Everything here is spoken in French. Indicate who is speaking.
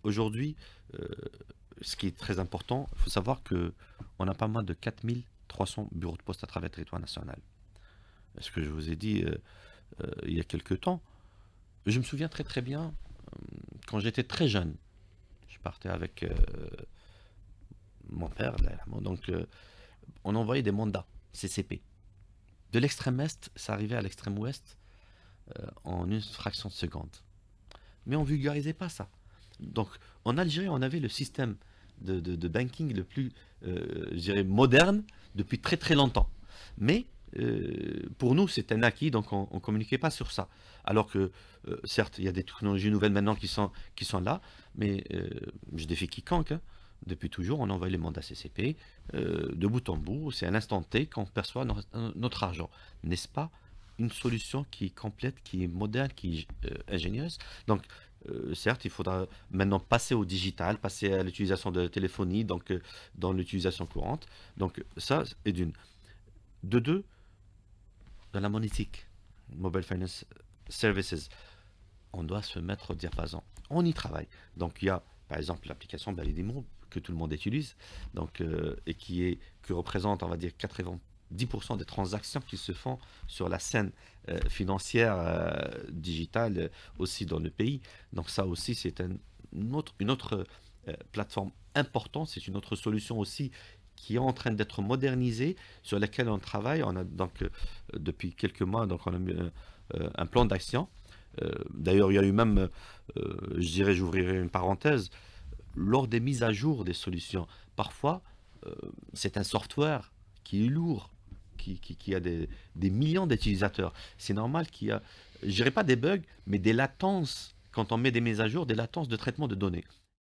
Speaker 1: aujourd'hui, euh, ce qui est très important, il faut savoir que on a pas moins de 4300 bureaux de poste à travers le territoire national. Ce que je vous ai dit il y a quelques temps, je me souviens très très bien, quand j'étais très jeune, je partais avec mon père, là, donc on envoyait des mandats CCP. De l'extrême est, ça arrivait à l'extrême ouest en une fraction de seconde. Mais on vulgarisait pas ça. Donc en Algérie, on avait le système de banking le plus, je dirais, moderne depuis très très longtemps. Mais pour nous, c'est un acquis, donc on ne communiquait pas sur ça. Alors que, certes, il y a des technologies nouvelles maintenant qui sont là, mais je défie quiconque, hein. Depuis toujours, on envoie les mandats CCP de bout en bout. C'est à l'instant T qu'on perçoit notre argent. N'est-ce pas une solution qui est complète, qui est moderne, qui est ingénieuse? Donc, certes, il faudra maintenant passer au digital, passer à l'utilisation de la téléphonie, donc dans l'utilisation courante. Donc, ça est d'une. De deux, dans la monétique, Mobile Finance Services, on doit se mettre au diapason. On y travaille. Donc, il y a, par exemple, l'application Balidimo que tout le monde utilise, donc, et qui représente, on va dire, 90% des transactions qui se font sur la scène financière digitale aussi dans le pays. Donc ça aussi, c'est une autre plateforme importante, c'est une autre solution aussi qui est en train d'être modernisée, sur laquelle on travaille. On a donc depuis quelques mois, donc on a mis un plan d'action. D'ailleurs, il y a eu même, je dirais, j'ouvrirai une parenthèse, lors des mises à jour des solutions, parfois, euh, c'est un software qui est lourd, qui a des millions d'utilisateurs. C'est normal qu'il y a, je dirais pas des bugs, mais des latences, quand on met des mises à jour, des latences de traitement de données.